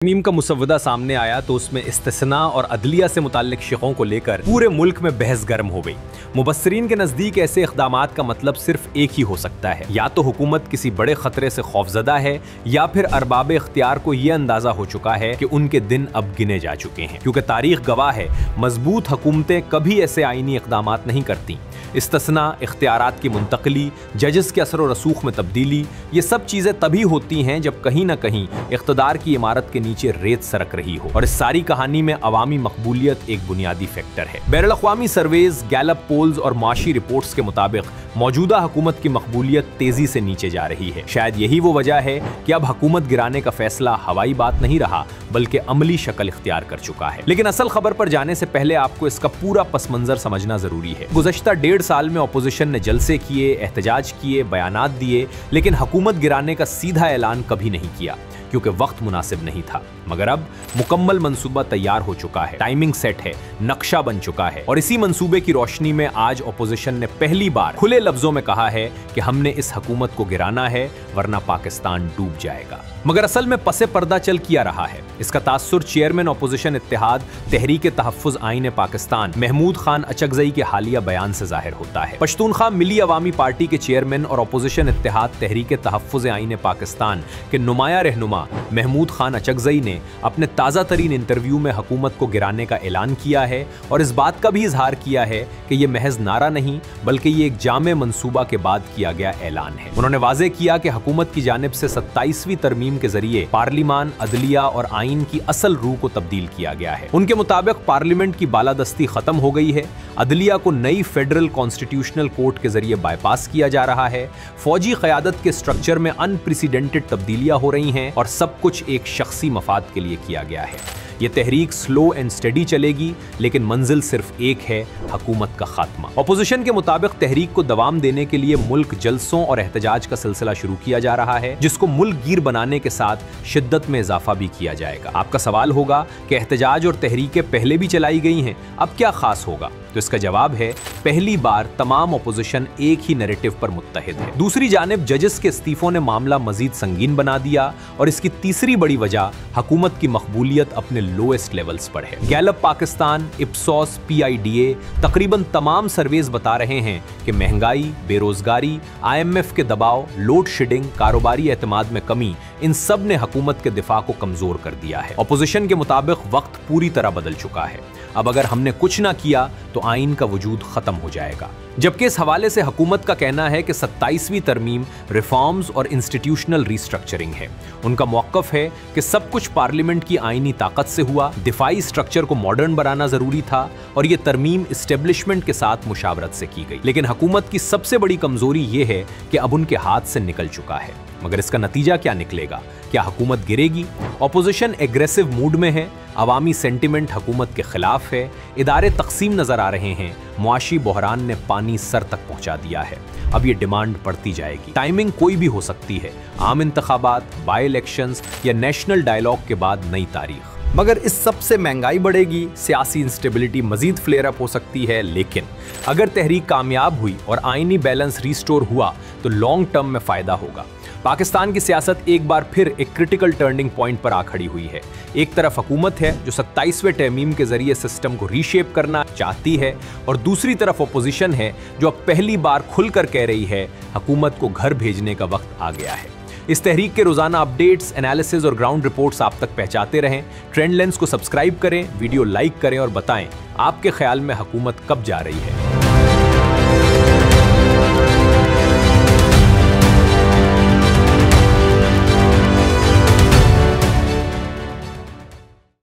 तरमीम का मुसव्वदा सामने आया तो उसमें इस्तिस्ना और अदलिया से मुताल्लिक शिकों को लेकर पूरे मुल्क में बहस गर्म हो गई। मुबस्सिरीन के नज़दीक ऐसे इक़दामात का मतलब सिर्फ एक ही हो सकता है, या तो हुकूमत किसी बड़े खतरे से खौफजदा है या फिर अरबाब इख्तियार को यह अंदाज़ा हो चुका है कि उनके दिन अब गिने जा चुके हैं, क्योंकि तारीख गवाह है मजबूत हुकूमतें कभी ऐसे आईनी इक़दामात नहीं करती। इस्तिस्ना, इख्तियारात की मुंतकली, जजेस के असर व रसूख में तब्दीली, ये सब चीज़ें तभी होती हैं जब कहीं ना कहीं इख्तिदार की इमारत के नीचे रेत सरक रही हो, और इस सारी कहानी में अवामी मकबूलियत एक बुनियादी फैक्टर है। बैनुल अक़वामी सर्वेज, गैलप पोल्स और माशी रिपोर्ट्स के मुताबिक मौजूदा हुकूमत की मकबूलियत तेजी से नीचे जा रही है। शायद यही वो वजह है कि अब हुकूमत गिराने का फैसला हवाई बात नहीं रहा बल्कि अमली शक्ल इख्तियार कर चुका है। लेकिन असल खबर पर जाने से पहले आपको इसका पूरा पस मंजर समझना जरूरी है। गुज़श्ता 1.5 साल में अपोजिशन ने जलसे किए, एहतजाज किए, बयानात दिए, लेकिन हुकूमत गिराने का सीधा ऐलान कभी नहीं किया क्योंकि वक्त मुनासिब नहीं था। मगर अब मुकम्मल मंसूबा तैयार हो चुका है, टाइमिंग सेट है, नक्शा बन चुका है, और इसी मंसूबे की रोशनी में आज अपोजिशन ने पहली बार खुले लफ्जों में कहा है कि हमने इस हुकूमत को गिराना है वरना पाकिस्तान डूब जाएगा। मगर असल में पसे पर्दा चल किया रहा है। इसका तासुर चेयरमैन अपोजिशन इत्तेहाद तहरीक तहफ़्फ़ुज़ आईन पाकिस्तान महमूद खान अचकज़ई के हालिया बयान से जाहिर होता है। पश्तूनख्वा मिली अवामी पार्टी के चेयरमैन और अपोजिशन इत्तेहाद तहरीक तहफ़्फ़ुज़ आईन पाकिस्तान के नुमाया रहनुमा महमूद खान अचकज़ई ने अपने ताज़ा तरीन इंटरव्यू में हुकूमत को गिराने का ऐलान किया है और इस बात का भी इजहार किया है कि यह महज नारा नहीं बल्कि ये एक जामे मंसूबा के बाद किया गया ऐलान है। उन्होंने वाज़ेह किया कि हुकूमत की जानिब से 27वीं तरमीम के जरिए पार्लिमान, अदलिया और आइन की असल रूह को तब्दील किया गया है। उनके मुताबिक पार्लियामेंट की बालादस्ती खत्म हो गई है, अदलिया को नई फेडरल कॉन्स्टिट्यूशनल कोर्ट के जरिए बाईपास किया जा रहा है, फौजी क़यादत के स्ट्रक्चर में अनप्रेसिडेंटेड तब्दीलियां हो रही हैं और सब कुछ एक शख्सी मफाद के लिए किया गया है। ये तहरीक स्लो एंड स्टडी चलेगी, लेकिन मंजिल सिर्फ एक है, हुकूमत का खात्मा। अपोजिशन के मुताबिक तहरीक को दवाम देने के लिए मुल्क जलसों और एहतजाज का सिलसिला शुरू किया जा रहा है, जिसको मुल्क गिर बनाने के साथ शिद्दत में इजाफा भी किया जाएगा। आपका सवाल होगा कि एहतजाज और तहरीकें पहले भी चलाई गई हैं, अब क्या खास होगा? तो इसका जवाब है, पहली बार तमाम अपोजिशन एक ही नैरेटिव पर मुत्तहिद है। दूसरी जानिब जजेस के इस्तीफों ने मामला मजीद संगीन बना दिया, और इसकी तीसरी बड़ी वजह हुकूमत की मकबूलियत अपने लोएस्ट लेवल्स पर है। गैलप पाकिस्तान, इप्सोस, PIDA, तकरीबन तमाम सर्वेज बता रहे हैं कि महंगाई, बेरोजगारी, IMF के दबाव, लोड शेडिंग, कारोबारी एतमाद में कमी, इन सब ने हुकूमत के दिफा को कमजोर कर दिया है। अपोजिशन के मुताबिक वक्त पूरी तरह बदल चुका है। अब अगर हमने कुछ ना किया तो आइन का वजूद खत्म हो जाएगा। जबकि इस हवाले से हुकूमत का कहना है कि 27वीं तरमीम रिफॉर्म्स और इंस्टीट्यूशनल रीस्ट्रक्चरिंग है। उनका मौक़िफ़ है कि सब कुछ पार्लियामेंट की आइनी ताकत से हुआ, दिफाई स्ट्रक्चर को मॉडर्न बनाना जरूरी था, और ये तरमीम इस्टेब्लिशमेंट के साथ मुशावरत से की गई। लेकिन हुकूमत की सबसे बड़ी कमजोरी ये है कि अब उनके हाथ से निकल चुका है। मगर इसका नतीजा क्या निकलेगा? क्या हुकूमत गिरेगी? अपोजिशन एग्रेसिव मूड में है, अवामी सेंटिमेंट हुकूमत के खिलाफ है, इदारे तकसीम नजर आ रहे हैं, मुआशी बहरान ने पानी सर तक पहुंचा दिया है। अब ये डिमांड बढ़ती जाएगी। टाइमिंग कोई भी हो सकती है, आम इंतखाबात, बाई इलेक्शंस या नेशनल डायलॉग के बाद नई तारीख। मगर इस सब से महंगाई बढ़ेगी, सियासी इंस्टेबिलिटी मजीद फ्लेयर अप हो सकती है। लेकिन अगर तहरीक कामयाब हुई और आइनी बैलेंस रिस्टोर हुआ तो लॉन्ग टर्म में फायदा होगा। पाकिस्तान की सियासत एक बार फिर एक क्रिटिकल टर्निंग पॉइंट पर आ खड़ी हुई है। एक तरफ हुकूमत है जो 27वें तरमीम के जरिए सिस्टम को रीशेप करना चाहती है, और दूसरी तरफ अपोजिशन है जो अब पहली बार खुलकर कह रही है हुकूमत को घर भेजने का वक्त आ गया है। इस तहरीक के रोजाना अपडेट्स, एनालिसिस और ग्राउंड रिपोर्ट्स आप तक पहुंचाते रहें। ट्रेंड लेंस को सब्सक्राइब करें, वीडियो लाइक करें और बताएं आपके ख्याल में हुकूमत कब जा रही है।